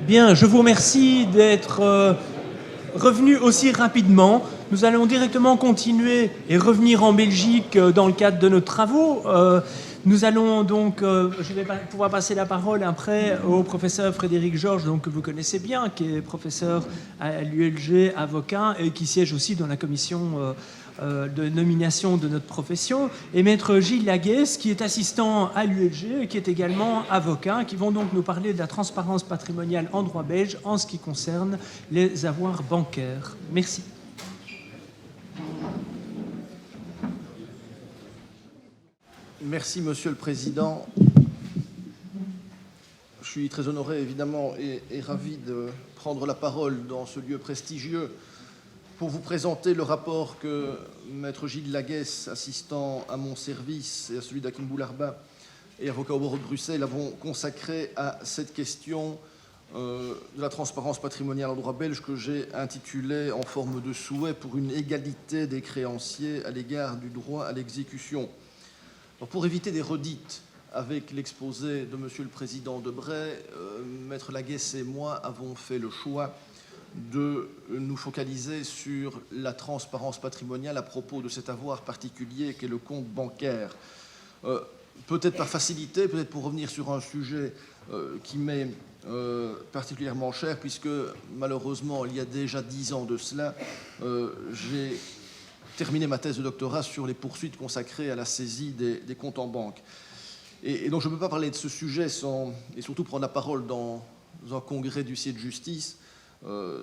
Bien, je vous remercie d'être revenu aussi rapidement. Nous allons directement continuer et revenir en Belgique dans le cadre de nos travaux. Nous allons donc, je vais pouvoir passer la parole après au professeur Frédéric Georges, donc, que vous connaissez bien, qui est professeur à l'ULG, avocat, et qui siège aussi dans la commission de nomination de notre profession, et maître Gilles Laguesse, qui est assistant à l'ULG et qui est également avocat, qui vont donc nous parler de la transparence patrimoniale en droit belge en ce qui concerne les avoirs bancaires. Merci. Merci, Monsieur le Président. Je suis très honoré, évidemment, et ravi de prendre la parole dans ce lieu prestigieux pour vous présenter le rapport que Maître Gilles Laguesse, assistant à mon service et à celui d'Hakim Boularba et avocat au barreau de Bruxelles, avons consacré à cette question de la transparence patrimoniale en droit belge, que j'ai intitulé en forme de souhait pour une égalité des créanciers à l'égard du droit à l'exécution. Alors, pour éviter des redites avec l'exposé de Monsieur le Président Debray, Maître Laguesse et moi avons fait le choix de nous focaliser sur la transparence patrimoniale à propos de cet avoir particulier qu'est le compte bancaire. Peut-être par facilité, peut-être pour revenir sur un sujet qui m'est particulièrement cher, puisque malheureusement, il y a déjà 10 ans de cela, j'ai terminé ma thèse de doctorat sur les poursuites consacrées à la saisie des comptes en banque. Et donc je ne peux pas parler de ce sujet et surtout prendre la parole dans un congrès d'huissiers de justice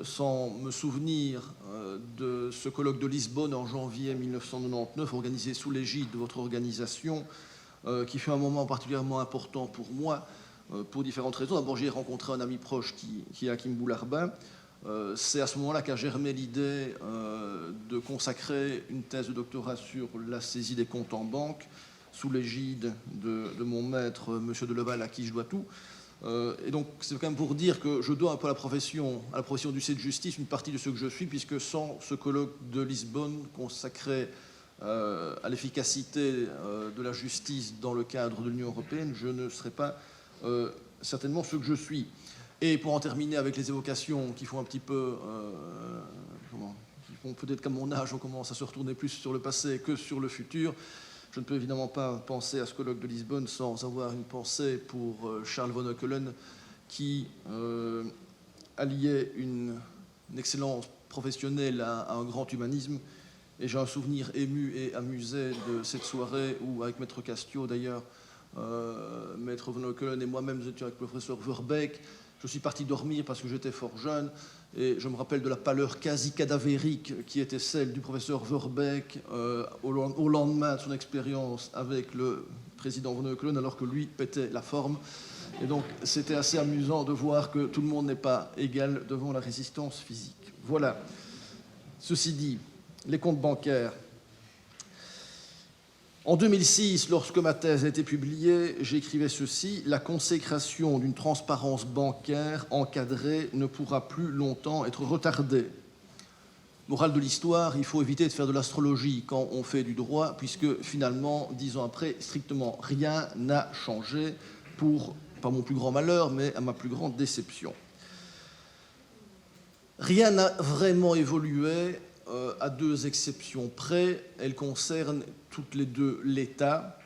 sans me souvenir de ce colloque de Lisbonne en janvier 1999, organisé sous l'égide de votre organisation, qui fut un moment particulièrement important pour moi, pour différentes raisons. D'abord, j'y ai rencontré un ami proche qui est Hakim Boularba. C'est à ce moment-là qu'a germé l'idée de consacrer une thèse de doctorat sur la saisie des comptes en banque, sous l'égide de mon maître, M. Deleval, à qui je dois tout. Et donc, c'est quand même pour dire que je dois un peu à la profession d'huissier de justice une partie de ce que je suis, puisque sans ce colloque de Lisbonne consacré à l'efficacité de la justice dans le cadre de l'Union européenne, je ne serais pas certainement ce que je suis. Et pour en terminer avec les évocations qui font un petit peu, qui font peut-être qu'à mon âge, on commence à se retourner plus sur le passé que sur le futur, je ne peux évidemment pas penser à ce colloque de Lisbonne sans avoir une pensée pour Charles von Oeckelen, qui alliait une excellence professionnelle à un grand humanisme. Et j'ai un souvenir ému et amusé de cette soirée où, avec Maître Castio d'ailleurs, Maître von Oeckelen et moi-même, nous étions avec le professeur Verbeek. Je suis parti dormir parce que j'étais fort jeune et je me rappelle de la pâleur quasi cadavérique qui était celle du professeur Verbeek au lendemain de son expérience avec le président von Oeckelen, alors que lui pétait la forme. Et donc c'était assez amusant de voir que tout le monde n'est pas égal devant la résistance physique. Voilà. Ceci dit, les comptes bancaires. En 2006, lorsque ma thèse a été publiée, j'écrivais ceci: la consécration d'une transparence bancaire encadrée ne pourra plus longtemps être retardée. Morale de l'histoire, il faut éviter de faire de l'astrologie quand on fait du droit, puisque finalement, 10 ans après, strictement rien n'a changé, pas mon plus grand malheur, mais à ma plus grande déception. Rien n'a vraiment évolué, à deux exceptions près. Elles concernent toutes les deux l'État.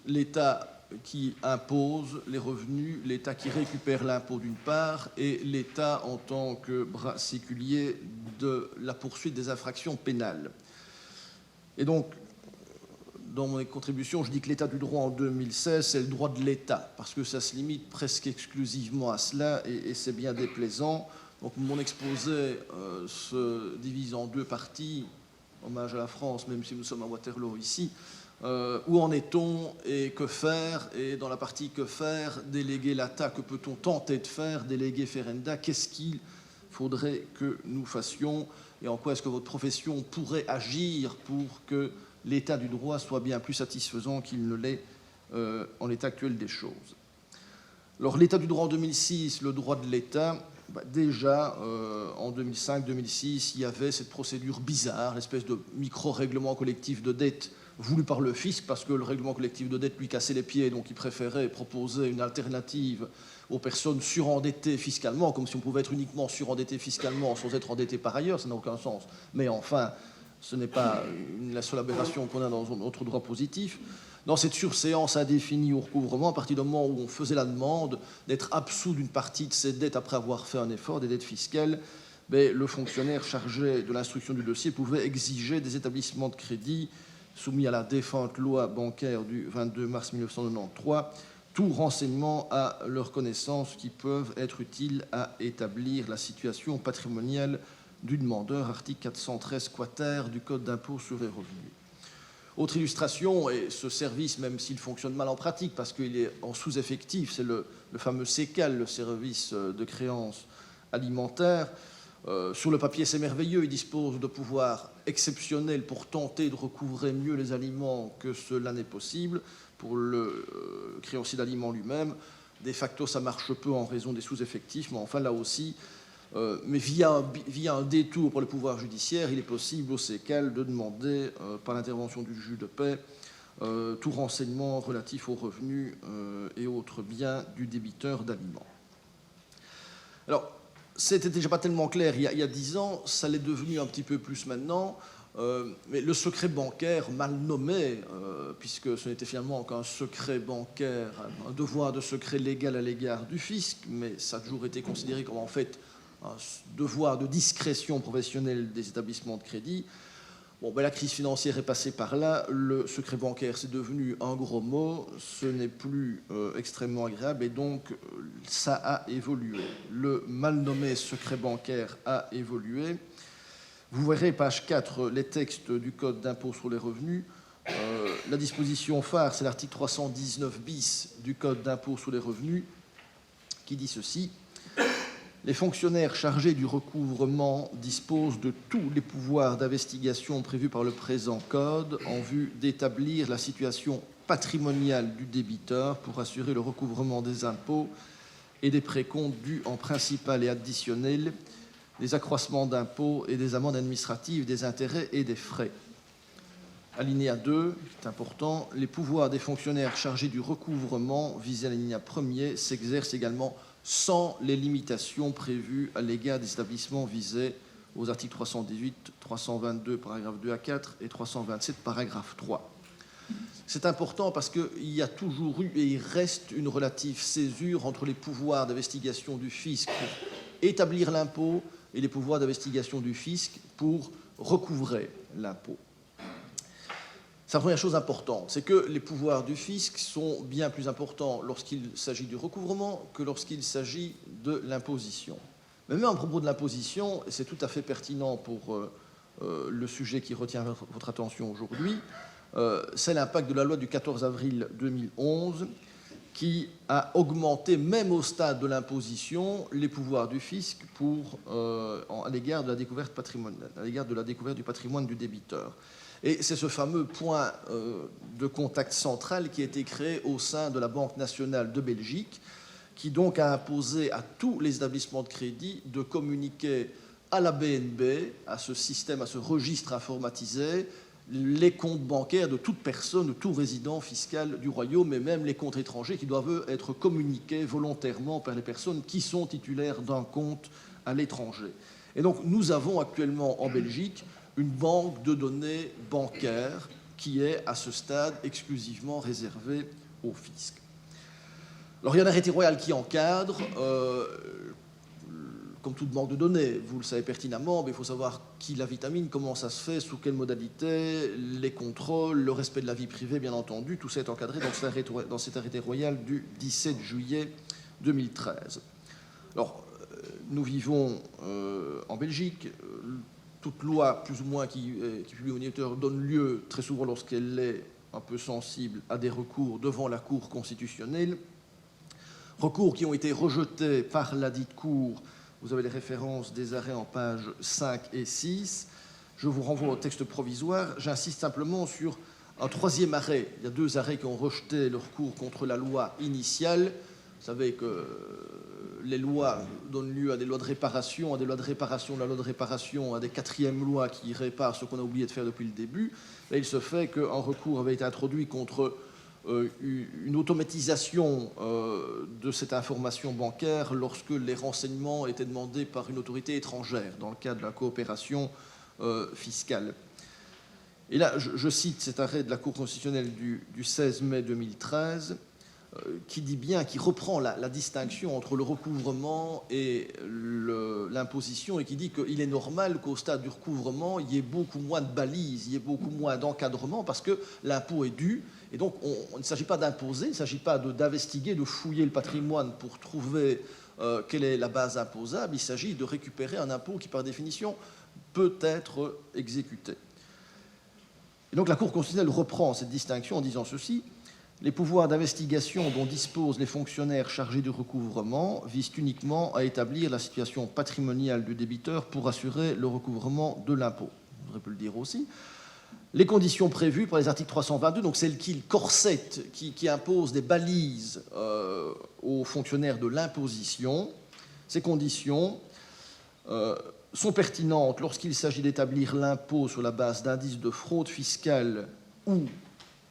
L'État qui impose les revenus, l'État qui récupère l'impôt d'une part, et l'État en tant que bras séculier de la poursuite des infractions pénales. Et donc, dans mon contribution, je dis que l'état du droit en 2016, c'est le droit de l'État, parce que ça se limite presque exclusivement à cela, et c'est bien déplaisant. Donc mon exposé se divise en deux parties, hommage à la France, même si nous sommes à Waterloo ici. Où en est-on et que faire? Et dans la partie que faire, déléguer l'ATA, que peut-on tenter de faire? Déléguer Ferenda, qu'est-ce qu'il faudrait que nous fassions? Et en quoi est-ce que votre profession pourrait agir pour que l'état du droit soit bien plus satisfaisant qu'il ne l'est en l'état actuel des choses? Alors l'état du droit en 2006, le droit de l'État, déjà en 2005-2006, il y avait cette procédure bizarre, l'espèce de micro-règlement collectif de dette voulu par le fisc, parce que le règlement collectif de dette lui cassait les pieds, donc il préférait proposer une alternative aux personnes surendettées fiscalement, comme si on pouvait être uniquement surendetté fiscalement sans être endetté par ailleurs, ça n'a aucun sens. Mais enfin, ce n'est pas la seule aberration qu'on a dans notre droit positif. Dans cette surséance indéfinie au recouvrement, à partir du moment où on faisait la demande d'être absous d'une partie de ses dettes après avoir fait un effort, des dettes fiscales, le fonctionnaire chargé de l'instruction du dossier pouvait exiger des établissements de crédit soumis à la défunte loi bancaire du 22 mars 1993 tout renseignement à leur connaissance qui peuvent être utiles à établir la situation patrimoniale du demandeur, article 413 quater du Code d'impôt sur les revenus. Autre illustration, et ce service, même s'il fonctionne mal en pratique, parce qu'il est en sous-effectif, c'est le fameux SECAL, le service de créances alimentaires. Sur le papier, c'est merveilleux, il dispose de pouvoirs exceptionnels pour tenter de recouvrer mieux les aliments que cela n'est possible. Pour le créancier d'aliments lui-même, de facto, ça marche peu en raison des sous-effectifs, mais enfin, là aussi, mais via un détour pour le pouvoir judiciaire, il est possible au SECAL de demander, par l'intervention du juge de paix, tout renseignement relatif aux revenus et autres biens du débiteur d'aliments. Alors, c'était déjà pas tellement clair il y a 10 ans, ça l'est devenu un petit peu plus maintenant, mais le secret bancaire, mal nommé, puisque ce n'était finalement qu'un secret bancaire, un devoir de secret légal à l'égard du fisc, mais ça a toujours été considéré comme en fait un devoir de discrétion professionnelle des établissements de crédit. Bon, la crise financière est passée par là, le secret bancaire c'est devenu un gros mot, ce n'est plus extrêmement agréable et donc ça a évolué. Le mal nommé secret bancaire a évolué. Vous verrez, page 4, les textes du Code d'impôt sur les revenus. La disposition phare, c'est l'article 319 bis du Code d'impôt sur les revenus qui dit ceci. Les fonctionnaires chargés du recouvrement disposent de tous les pouvoirs d'investigation prévus par le présent Code en vue d'établir la situation patrimoniale du débiteur pour assurer le recouvrement des impôts et des précomptes dus en principal et additionnel, des accroissements d'impôts et des amendes administratives, des intérêts et des frais. Alinéa 2, c'est important, les pouvoirs des fonctionnaires chargés du recouvrement visés à l'alinéa 1er s'exercent également sans les limitations prévues à l'égard des établissements visés aux articles 318, 322, paragraphe 2 à 4 et 327, paragraphe 3. C'est important parce qu'il y a toujours eu et il reste une relative césure entre les pouvoirs d'investigation du fisc pour établir l'impôt et les pouvoirs d'investigation du fisc pour recouvrer l'impôt. C'est la première chose importante, c'est que les pouvoirs du fisc sont bien plus importants lorsqu'il s'agit du recouvrement que lorsqu'il s'agit de l'imposition. Mais même à propos de l'imposition, et c'est tout à fait pertinent pour le sujet qui retient votre attention aujourd'hui, c'est l'impact de la loi du 14 avril 2011 qui a augmenté, même au stade de l'imposition, les pouvoirs du fisc à l'égard de la découverte patrimoniale, à l'égard de la découverte du patrimoine du débiteur. Et c'est ce fameux point de contact central qui a été créé au sein de la Banque nationale de Belgique, qui donc a imposé à tous les établissements de crédit de communiquer à la BNB, à ce système, à ce registre informatisé, les comptes bancaires de toute personne, de tout résident fiscal du royaume, et même les comptes étrangers qui doivent être communiqués volontairement par les personnes qui sont titulaires d'un compte à l'étranger. Et donc nous avons actuellement en Belgique une banque de données bancaires qui est à ce stade exclusivement réservée au fisc. Alors il y a un arrêté royal qui encadre, comme toute banque de données, vous le savez pertinemment, mais il faut savoir qui la vitamine, comment ça se fait, sous quelles modalités, les contrôles, le respect de la vie privée bien entendu, tout ça est encadré dans cet arrêté royal du 17 juillet 2013. Alors nous vivons en Belgique, toute loi, plus ou moins, qui publie au moniteur donne lieu, très souvent lorsqu'elle est un peu sensible, à des recours devant la Cour constitutionnelle. Recours qui ont été rejetés par la dite Cour. Vous avez les références des arrêts en pages 5 et 6. Je vous renvoie au texte provisoire. J'insiste simplement sur un troisième arrêt. Il y a 2 arrêts qui ont rejeté le recours contre la loi initiale. Vous savez que les lois donnent lieu à des lois de réparation, à des lois de réparation, la loi de réparation, à des quatrièmes lois qui réparent ce qu'on a oublié de faire depuis le début, et il se fait qu'un recours avait été introduit contre une automatisation de cette information bancaire lorsque les renseignements étaient demandés par une autorité étrangère dans le cadre de la coopération fiscale. Et là, je cite cet arrêt de la Cour constitutionnelle du 16 mai 2013 qui dit bien, qui reprend la distinction entre le recouvrement et l'imposition et qui dit qu'il est normal qu'au stade du recouvrement, il y ait beaucoup moins de balises, il y ait beaucoup moins d'encadrement parce que l'impôt est dû. Et donc, il ne s'agit pas d'imposer, il ne s'agit pas d'investiguer, de fouiller le patrimoine pour trouver quelle est la base imposable. Il s'agit de récupérer un impôt qui, par définition, peut être exécuté. Et donc, la Cour constitutionnelle reprend cette distinction en disant ceci. Les pouvoirs d'investigation dont disposent les fonctionnaires chargés du recouvrement visent uniquement à établir la situation patrimoniale du débiteur pour assurer le recouvrement de l'impôt. Je voudrais le dire aussi. Les conditions prévues par les articles 322, donc celles qui corsettent, qui imposent des balises aux fonctionnaires de l'imposition, ces conditions sont pertinentes lorsqu'il s'agit d'établir l'impôt sur la base d'indices de fraude fiscale ou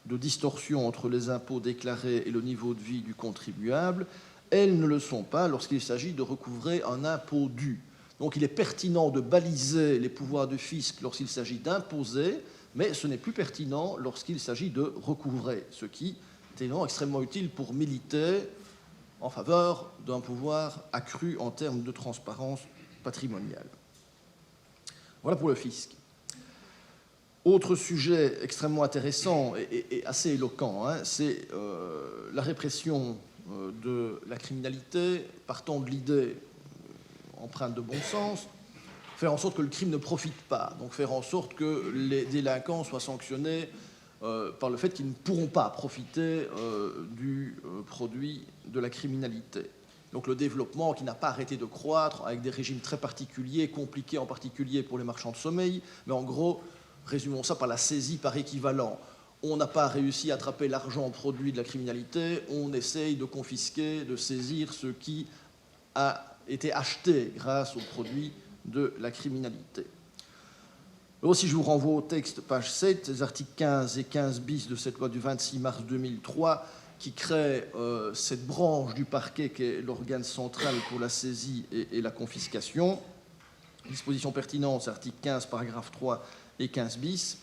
de distorsion entre les impôts déclarés et le niveau de vie du contribuable. Elles ne le sont pas lorsqu'il s'agit de recouvrer un impôt dû. Donc il est pertinent de baliser les pouvoirs du fisc lorsqu'il s'agit d'imposer, mais ce n'est plus pertinent lorsqu'il s'agit de recouvrer, ce qui est extrêmement utile pour militer en faveur d'un pouvoir accru en termes de transparence patrimoniale. Voilà pour le fisc. Autre sujet extrêmement intéressant et assez éloquent, c'est la répression de la criminalité, partant de l'idée empreinte de bon sens, faire en sorte que le crime ne profite pas, donc faire en sorte que les délinquants soient sanctionnés par le fait qu'ils ne pourront pas profiter du produit de la criminalité. Donc le développement qui n'a pas arrêté de croître, avec des régimes très particuliers, compliqués en particulier pour les marchands de sommeil, mais en gros, résumons ça par la saisie par équivalent. On n'a pas réussi à attraper l'argent produit de la criminalité, on essaye de confisquer, de saisir ce qui a été acheté grâce aux produits de la criminalité. Aussi, je vous renvoie au texte, page 7, les articles 15 et 15 bis de cette loi du 26 mars 2003 qui crée cette branche du parquet qui est l'organe central pour la saisie et la confiscation. Disposition pertinente, article 15, paragraphe 3 et 15 bis.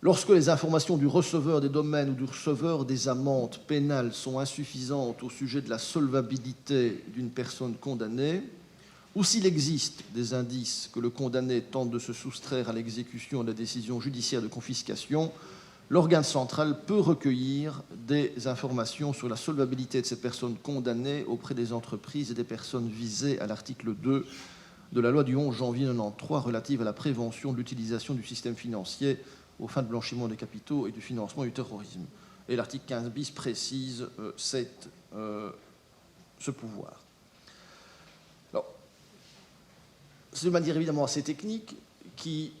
Lorsque les informations du receveur des domaines ou du receveur des amendes pénales sont insuffisantes au sujet de la solvabilité d'une personne condamnée, ou s'il existe des indices que le condamné tente de se soustraire à l'exécution de la décision judiciaire de confiscation, l'organe central peut recueillir des informations sur la solvabilité de cette personne condamnée auprès des entreprises et des personnes visées à l'article 2 de la loi du 11 janvier 1993 relative à la prévention de l'utilisation du système financier aux fins de blanchiment des capitaux et du financement du terrorisme. Et l'article 15 bis précise ce pouvoir. Alors, c'est de manière évidemment assez technique qui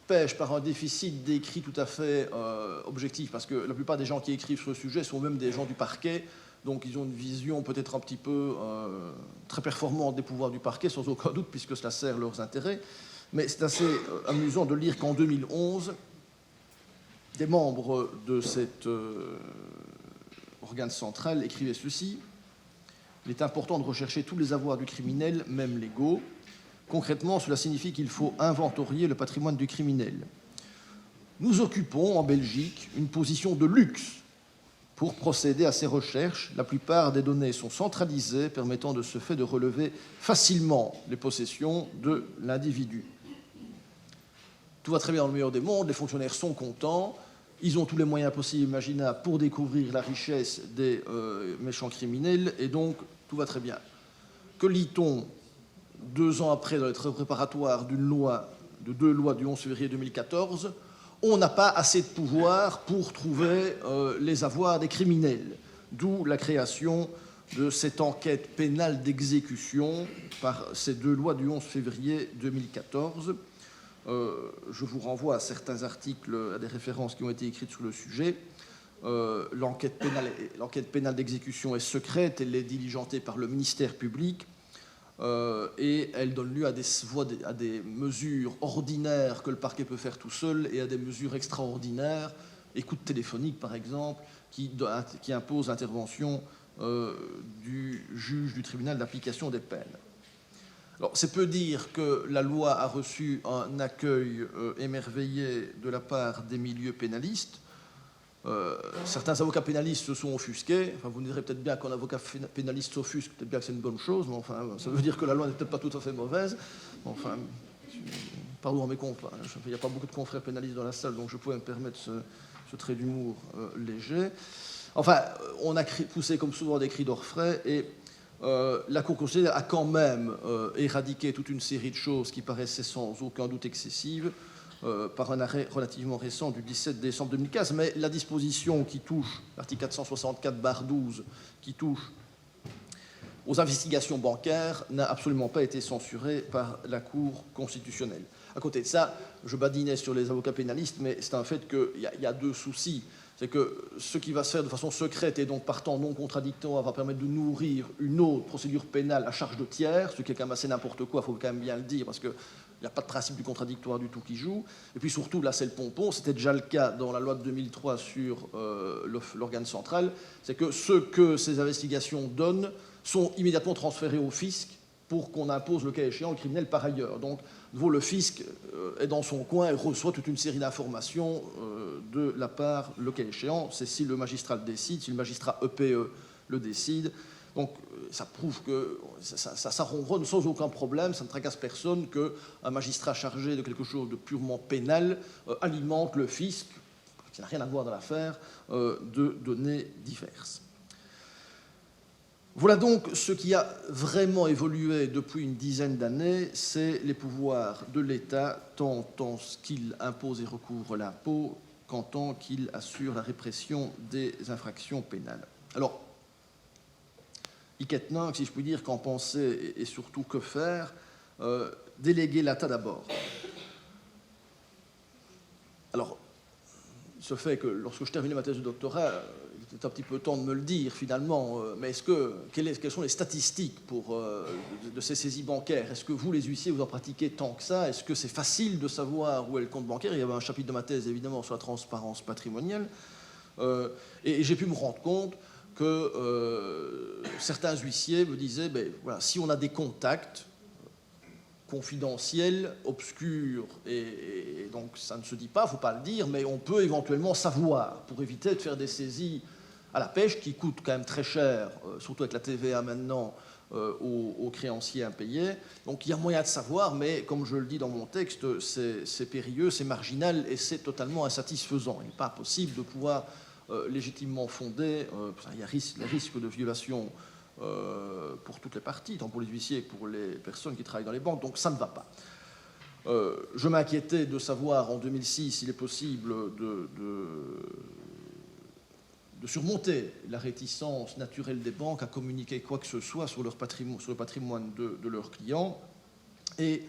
pêche par un déficit d'écrit tout à fait objectif, parce que la plupart des gens qui écrivent sur le sujet sont même des gens du parquet, donc ils ont une vision peut-être un petit peu très performante des pouvoirs du parquet, sans aucun doute, puisque cela sert leurs intérêts. Mais c'est assez amusant de lire qu'en 2011, des membres de cet organe central écrivaient ceci. Il est important de rechercher tous les avoirs du criminel, même légaux. Concrètement, cela signifie qu'il faut inventorier le patrimoine du criminel. Nous occupons en Belgique une position de luxe pour procéder à ces recherches. La plupart des données sont centralisées, permettant de ce fait de relever facilement les possessions de l'individu. Tout va très bien dans le meilleur des mondes, les fonctionnaires sont contents, ils ont tous les moyens possibles et imaginables pour découvrir la richesse des méchants criminels, et donc tout va très bien. Que lit-on 2 ans après dans les travaux préparatoires de 2 lois du 11 février 2014 ? On n'a pas assez de pouvoir pour trouver les avoirs des criminels, d'où la création de cette enquête pénale d'exécution par ces 2 lois du 11 février 2014. Je vous renvoie à certains articles, à des références qui ont été écrites sur le sujet. l'enquête pénale d'exécution est secrète, elle est diligentée par le ministère public et elle donne lieu à des mesures ordinaires que le parquet peut faire tout seul et à des mesures extraordinaires, écoute téléphonique par exemple, qui impose l'intervention du juge du tribunal d'application des peines. Alors, c'est peu dire que la loi a reçu un accueil émerveillé de la part des milieux pénalistes. Certains avocats pénalistes se sont offusqués. Enfin, vous me direz peut-être bien qu'un avocat pénaliste s'offusque, peut-être bien que c'est une bonne chose, mais enfin, ça veut dire que la loi n'est peut-être pas tout à fait mauvaise. Enfin, pardon à mes confrères, il n'y a pas beaucoup de confrères pénalistes dans la salle, donc je pouvais me permettre ce trait d'humour léger. Enfin, on a poussé comme souvent des cris d'orfraie et la Cour constitutionnelle a quand même éradiqué toute une série de choses qui paraissaient sans aucun doute excessives par un arrêt relativement récent du 17 décembre 2015. Mais la disposition qui touche, l'article 464/12, qui touche aux investigations bancaires, n'a absolument pas été censurée par la Cour constitutionnelle. À côté de ça, je badinais sur les avocats pénalistes, mais c'est un fait qu'il y a deux soucis. C'est que ce qui va se faire de façon secrète et donc partant non contradictoire va permettre de nourrir une autre procédure pénale à charge de tiers, ce qui est quand même assez n'importe quoi, il faut quand même bien le dire, parce qu'il n'y a pas de principe du contradictoire du tout qui joue. Et puis surtout, là c'est le pompon, c'était déjà le cas dans la loi de 2003 sur l'organe central, c'est que ce que ces investigations donnent sont immédiatement transférés au fisc pour qu'on impose le cas échéant au criminel par ailleurs. Donc, le fisc est dans son coin et reçoit toute une série d'informations de la part, le cas échéant. C'est si le magistrat le décide, si le magistrat EPE le décide. Donc, ça prouve que ça ronronne sans aucun problème, ça ne tracasse personne qu'un magistrat chargé de quelque chose de purement pénal alimente le fisc, qui n'a rien à voir dans l'affaire, de données diverses. Voilà donc ce qui a vraiment évolué depuis une dizaine d'années, c'est les pouvoirs de l'État, tant en ce qu'il impose et recouvre l'impôt, qu'en tant qu'il assure la répression des infractions pénales. Alors, Iketnang, si je puis dire, qu'en penser et surtout que faire, déléguer l'État d'abord. Alors, il se fait que lorsque je terminais ma thèse de doctorat, il était un petit peu temps de me le dire finalement, mais quelles sont les statistiques de ces saisies bancaires? Est-ce que vous, les huissiers, vous en pratiquez tant que ça? Est-ce que c'est facile de savoir où est le compte bancaire? Il y avait un chapitre de ma thèse évidemment sur la transparence patrimoniale, et j'ai pu me rendre compte que certains huissiers me disaient, voilà, si on a des contacts confidentiel, obscur, et donc ça ne se dit pas, il ne faut pas le dire, mais on peut éventuellement savoir, pour éviter de faire des saisies à la pêche, qui coûtent quand même très cher, surtout avec la TVA maintenant, aux créanciers impayés. Donc il y a moyen de savoir, mais comme je le dis dans mon texte, c'est périlleux, c'est marginal, et c'est totalement insatisfaisant. Il n'est pas possible de pouvoir légitimement fonder, il y a les risques de violation pour toutes les parties, tant pour les huissiers que pour les personnes qui travaillent dans les banques, donc ça ne va pas. Je m'inquiétais de savoir en 2006 s'il est possible de surmonter la réticence naturelle des banques à communiquer quoi que ce soit sur le patrimoine de leurs clients. Et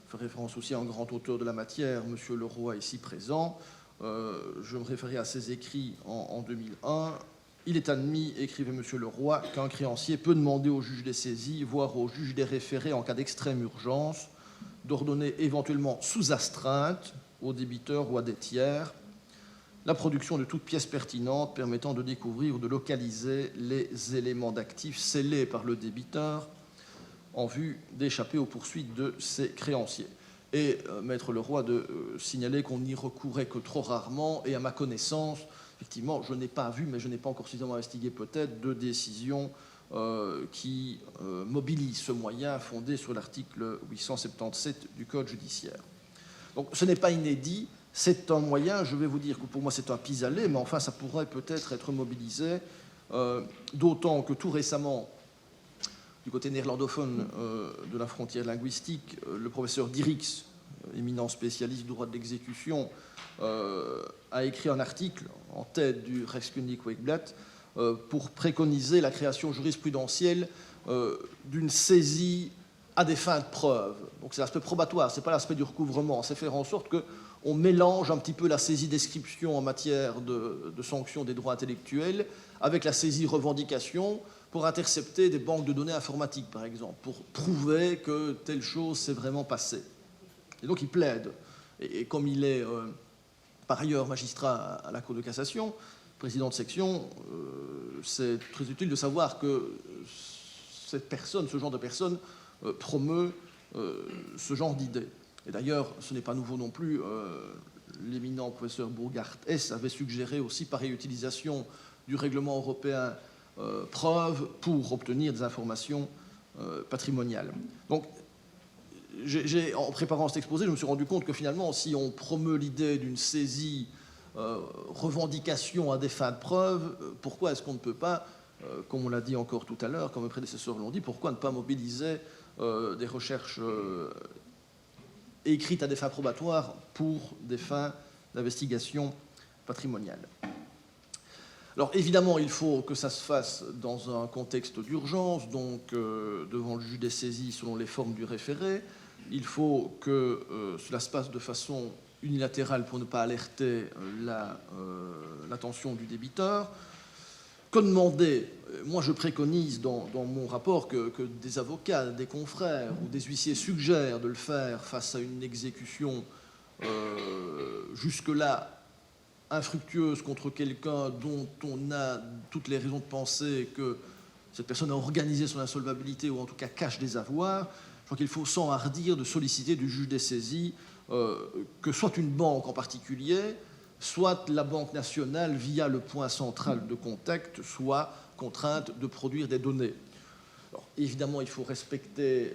je fais référence aussi à un grand auteur de la matière, M. Leroy, ici présent. Je me référais à ses écrits en 2001. Il est admis, écrivait M. Leroy, qu'un créancier peut demander au juge des saisies, voire au juge des référés en cas d'extrême urgence, d'ordonner éventuellement sous astreinte aux débiteurs ou à des tiers la production de toute pièce pertinente permettant de découvrir ou de localiser les éléments d'actifs scellés par le débiteur en vue d'échapper aux poursuites de ses créanciers. Et Maître Leroy de signaler qu'on n'y recourait que trop rarement, et à ma connaissance, effectivement, je n'ai pas vu, mais je n'ai pas encore suffisamment investigué peut-être, de décision qui mobilise ce moyen fondé sur l'article 877 du Code judiciaire. Donc ce n'est pas inédit, c'est un moyen, je vais vous dire que pour moi c'est un pis-aller, mais enfin ça pourrait peut-être être mobilisé, d'autant que tout récemment, du côté néerlandophone de la frontière linguistique, le professeur Dirix, éminent spécialiste du droit de l'exécution, a écrit un article en tête du Rechtskundig Weekblad pour préconiser la création jurisprudentielle d'une saisie à des fins de preuve. Donc c'est l'aspect probatoire, ce n'est pas l'aspect du recouvrement, c'est faire en sorte on mélange un petit peu la saisie description en matière de sanctions des droits intellectuels avec la saisie revendication pour intercepter des banques de données informatiques, par exemple, pour prouver que telle chose s'est vraiment passée. Et donc il plaide. Et comme il est par ailleurs magistrat à la Cour de cassation, président de section, c'est très utile de savoir que cette personne, ce genre de personne, promeut ce genre d'idées. Et d'ailleurs, ce n'est pas nouveau non plus, l'éminent professeur Burghardt-Hess avait suggéré aussi pareille utilisation du règlement européen preuve pour obtenir des informations patrimoniales. Donc, en préparant cet exposé, je me suis rendu compte que finalement, si on promeut l'idée d'une saisie revendication à des fins de preuve, pourquoi est-ce qu'on ne peut pas, comme on l'a dit encore tout à l'heure, comme mes prédécesseurs l'ont dit, pourquoi ne pas mobiliser des recherches écrites à des fins probatoires pour des fins d'investigation patrimoniale. Alors évidemment, il faut que ça se fasse dans un contexte d'urgence, donc devant le juge des saisies selon les formes du référé. Il faut que cela se passe de façon unilatérale pour ne pas alerter l'attention du débiteur. Que demander? Moi, je préconise dans mon rapport que des avocats, des confrères ou des huissiers suggèrent de le faire face à une exécution jusque-là infructueuse contre quelqu'un dont on a toutes les raisons de penser que cette personne a organisé son insolvabilité ou en tout cas cache des avoirs. Je crois qu'il faut s'enhardir de solliciter du juge des saisies que soit une banque en particulier, soit la Banque nationale, via le point central de contact, soit contrainte de produire des données. Alors, évidemment, il faut respecter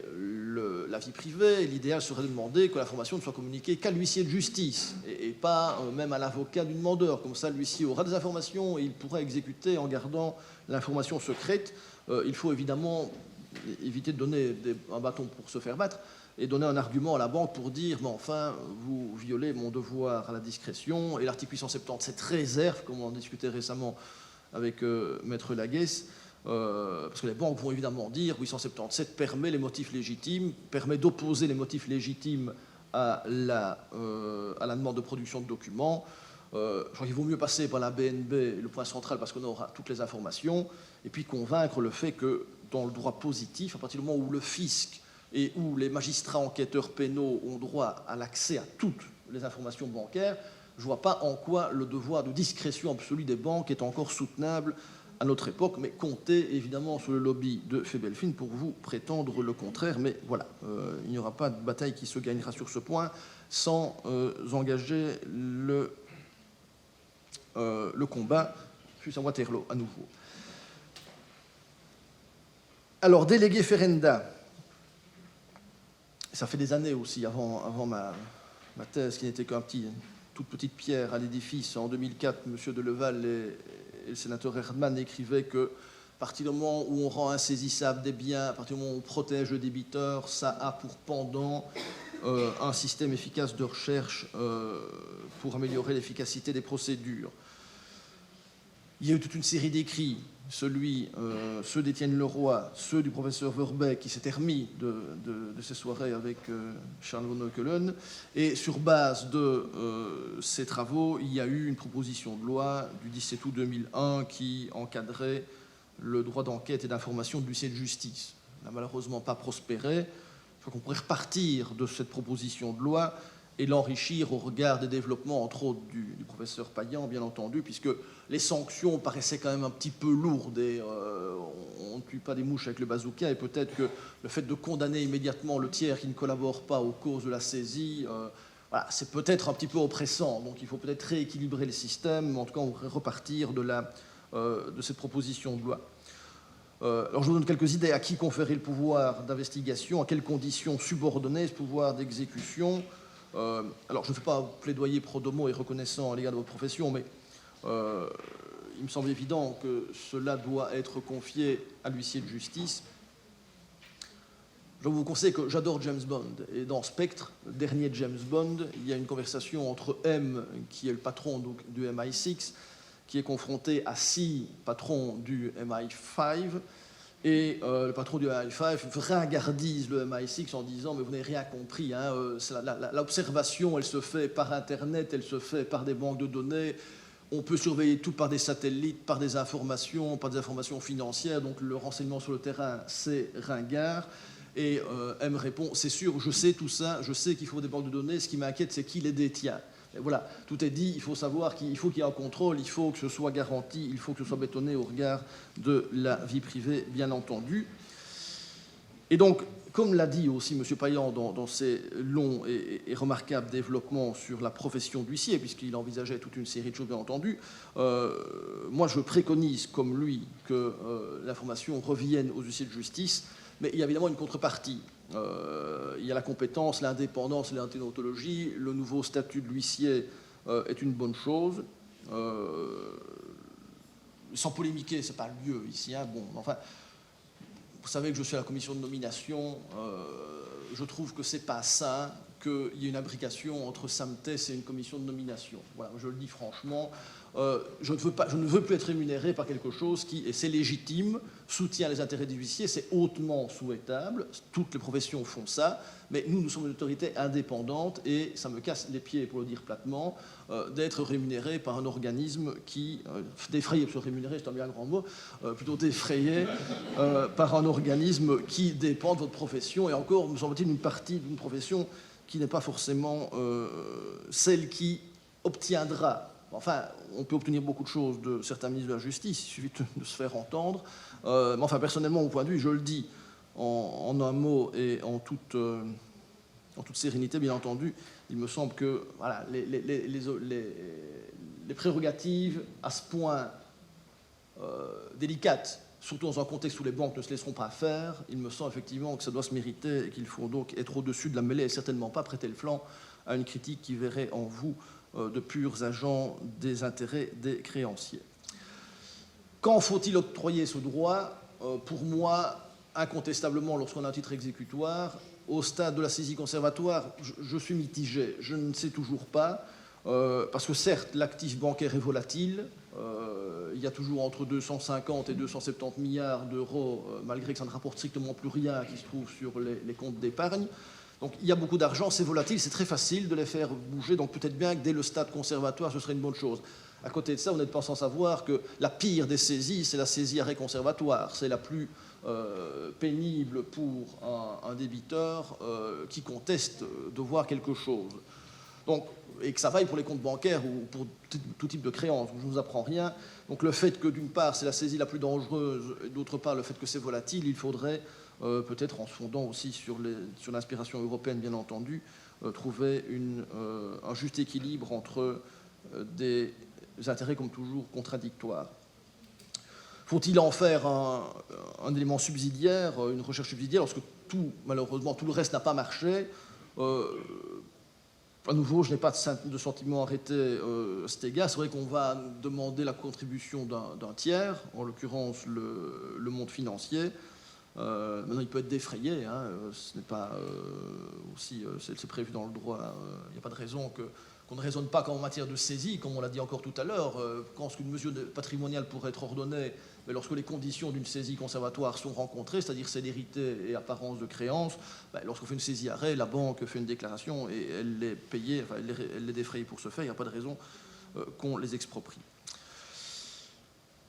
la vie privée. L'idéal serait de demander que l'information ne soit communiquée qu'à l'huissier de justice et pas même à l'avocat du demandeur. Comme ça, l'huissier aura des informations et il pourra exécuter en gardant l'information secrète. Il faut évidemment éviter de donner un bâton pour se faire battre et donner un argument à la banque pour dire « mais enfin, vous violez mon devoir à la discrétion » et l'article 877 réserve, comme on en discutait récemment avec Maître Laguesse, parce que les banques vont évidemment dire 877 permet les motifs légitimes, permet d'opposer les motifs légitimes à la demande de production de documents. Je crois qu'il vaut mieux passer par la BNB, le point central, parce qu'on aura toutes les informations, et puis convaincre le fait que dans le droit positif, à partir du moment où le fisc et où les magistrats enquêteurs pénaux ont droit à l'accès à toutes les informations bancaires, je ne vois pas en quoi le devoir de discrétion absolue des banques est encore soutenable à notre époque, mais comptez évidemment sur le lobby de Febelfin pour vous prétendre le contraire. Mais voilà, il n'y aura pas de bataille qui se gagnera sur ce point sans engager le combat à Waterloo à nouveau. Alors, délégué Ferenda, ça fait des années aussi, avant ma thèse, qui n'était toute petite pierre à l'édifice. En 2004, M. Deleval et le sénateur Erdmann écrivaient que à partir du moment où on rend insaisissable des biens, à partir du moment où on protège le débiteur, ça a pour pendant un système efficace de recherche pour améliorer l'efficacité des procédures. Il y a eu toute une série d'écrits, ceux d'Étienne Leroy, ceux du professeur Verbeek, qui s'étaient remis de ces soirées avec Charles von Oeckelen. Et sur base de ces travaux, il y a eu une proposition de loi du 17 août 2001 qui encadrait le droit d'enquête et d'information de l'huissier de justice. Il n'a malheureusement pas prospéré. Je crois qu'on pourrait repartir de cette proposition de loi et l'enrichir au regard des développements, entre autres, du professeur Payan, bien entendu, puisque les sanctions paraissaient quand même un petit peu lourdes et on ne tue pas des mouches avec le bazooka, et peut-être que le fait de condamner immédiatement le tiers qui ne collabore pas aux causes de la saisie, voilà, c'est peut-être un petit peu oppressant, donc il faut peut-être rééquilibrer le système, en tout cas on pourrait repartir de cette proposition de loi. Alors je vous donne quelques idées. À qui conférer le pouvoir d'investigation, à quelles conditions subordonner ce pouvoir d'exécution. Alors, je ne fais pas plaidoyer pro domo et reconnaissant à l'égard de votre profession, mais il me semble évident que cela doit être confié à l'huissier de justice. Je vous conseille que j'adore James Bond, et dans Spectre, le dernier James Bond, il y a une conversation entre M, qui est le patron du MI6, qui est confronté à C, patron du MI5, Et le patron du MI5 ringardise le MI6 en disant « mais vous n'avez rien compris, hein, l'observation, elle se fait par Internet, elle se fait par des banques de données, on peut surveiller tout par des satellites, par des informations financières, donc le renseignement sur le terrain, c'est ringard ». Et elle me répond « c'est sûr, je sais tout ça, je sais qu'il faut des banques de données, ce qui m'inquiète, c'est qui les détient ». Et voilà, tout est dit, il faut savoir qu'il faut qu'il y ait un contrôle, il faut que ce soit garanti, il faut que ce soit bétonné au regard de la vie privée, bien entendu. Et donc, comme l'a dit aussi M. Payan dans ses longs et remarquables développements sur la profession d'huissier, puisqu'il envisageait toute une série de choses, bien entendu, moi je préconise, comme lui, que l'information revienne aux huissiers de justice, mais il y a évidemment une contrepartie. Il y a la compétence, l'indépendance et l'antidéontologie. Le nouveau statut de l'huissier est une bonne chose. Sans polémiquer, ce n'est pas le lieu ici. Hein, bon, enfin, vous savez que je suis à la commission de nomination. Je trouve que ce n'est pas sain qu'il y ait une imbrication entre SAMTES et une commission de nomination. Voilà, je le dis franchement. Je ne veux plus être rémunéré par quelque chose qui, et c'est légitime, soutient les intérêts des huissiers, c'est hautement souhaitable, toutes les professions font ça, mais nous sommes une autorité indépendante et ça me casse les pieds, pour le dire platement, d'être rémunéré par un organisme qui, défrayé, parce que rémunéré c'est un bien grand mot, plutôt défrayé par un organisme qui dépend de votre profession, et encore, me semble-t-il, une partie d'une profession qui n'est pas forcément celle qui obtiendra. Enfin, on peut obtenir beaucoup de choses de certains ministres de la Justice, il suffit de se faire entendre. Mais enfin, personnellement, au point de vue, je le dis en un mot et en toute sérénité, bien entendu, il me semble que voilà, les prérogatives à ce point délicates, surtout dans un contexte où les banques ne se laisseront pas faire, il me semble effectivement que ça doit se mériter et qu'il faut donc être au-dessus de la mêlée et certainement pas prêter le flanc à une critique qui verrait en vous de purs agents des intérêts des créanciers. Quand faut-il octroyer ce droit ? Pour moi, incontestablement, lorsqu'on a un titre exécutoire, au stade de la saisie conservatoire, je suis mitigé. Je ne sais toujours pas, parce que certes, l'actif bancaire est volatile. Il y a toujours entre 250 et 270 milliards d'euros, malgré que ça ne rapporte strictement plus rien, qui se trouve sur les comptes d'épargne. Donc il y a beaucoup d'argent, c'est volatile, c'est très facile de les faire bouger, donc peut-être bien que dès le stade conservatoire, ce serait une bonne chose. À côté de ça, vous n'êtes pas sans savoir que la pire des saisies, c'est la saisie arrêt conservatoire. C'est la plus pénible pour un débiteur qui conteste de voir quelque chose. Donc, et que ça vaille pour les comptes bancaires ou pour tout type de créance. Je ne vous apprends rien. Donc le fait que d'une part, c'est la saisie la plus dangereuse, et d'autre part, le fait que c'est volatile, il faudrait... peut-être en se fondant aussi sur l'inspiration européenne, bien entendu, trouver un juste équilibre entre des intérêts, comme toujours, contradictoires. Faut-il en faire un élément subsidiaire, une recherche subsidiaire, lorsque malheureusement, tout le reste n'a pas marché? À nouveau, je n'ai pas de sentiment arrêté à cet égard. C'est vrai qu'on va demander la contribution d'un tiers, en l'occurrence le monde financier. Maintenant, il peut être défrayé, hein, ce n'est pas aussi, c'est prévu dans le droit. Il n'y a pas de raison qu'on ne raisonne pas qu'en matière de saisie, comme on l'a dit encore tout à l'heure, quand une mesure patrimoniale pourrait être ordonnée, mais lorsque les conditions d'une saisie conservatoire sont rencontrées, c'est-à-dire célérité et apparence de créance, lorsqu'on fait une saisie arrêt, la banque fait une déclaration et elle les payée, enfin, elle les défraye pour ce faire, il n'y a pas de raison qu'on les exproprie.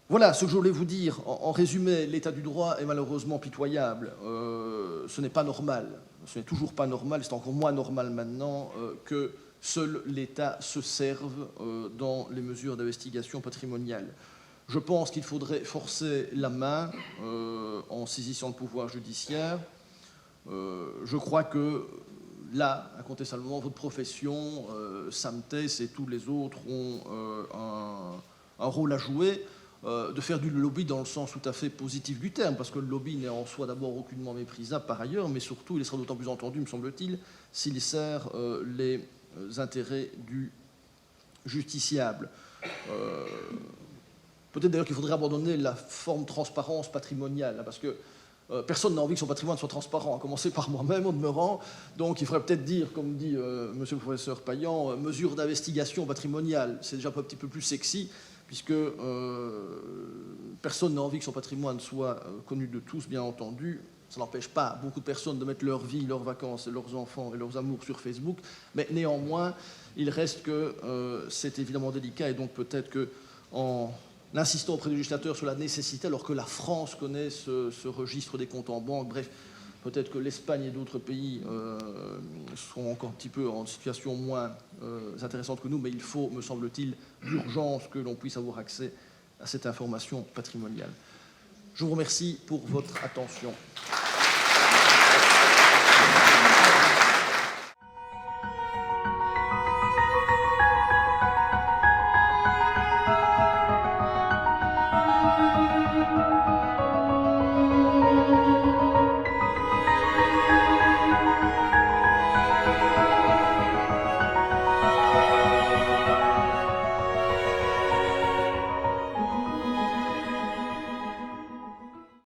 Voilà ce que je voulais vous dire. En résumé, l'état du droit est malheureusement pitoyable. Ce n'est pas normal, ce n'est toujours pas normal, c'est encore moins normal maintenant que seul l'État se serve dans les mesures d'investigation patrimoniale. Je pense qu'il faudrait forcer la main en saisissant le pouvoir judiciaire. Je crois que là, incontestablement, votre profession, SAMTES et tous les autres ont un rôle à jouer. De faire du lobby dans le sens tout à fait positif du terme, parce que le lobby n'est en soi d'abord aucunement méprisable par ailleurs, mais surtout il sera d'autant plus entendu, me semble-t-il, s'il sert les intérêts du justiciable. Peut-être d'ailleurs qu'il faudrait abandonner la forme transparence patrimoniale, parce que personne n'a envie que son patrimoine soit transparent, à commencer par moi-même en demeurant. Donc il faudrait peut-être dire, comme dit monsieur le professeur Payan, mesure d'investigation patrimoniale. C'est déjà un petit peu plus sexy puisque personne n'a envie que son patrimoine soit connu de tous, bien entendu. Ça n'empêche pas beaucoup de personnes de mettre leur vie, leurs vacances, leurs enfants et leurs amours sur Facebook, mais néanmoins, il reste que c'est évidemment délicat, et donc peut-être qu'en insistant auprès du législateur sur la nécessité, alors que la France connaît ce registre des comptes en banque, bref, peut-être que l'Espagne et d'autres pays seront encore un petit peu en situation moins intéressante que nous, mais il faut, me semble-t-il, d'urgence que l'on puisse avoir accès à cette information patrimoniale. Je vous remercie pour votre attention.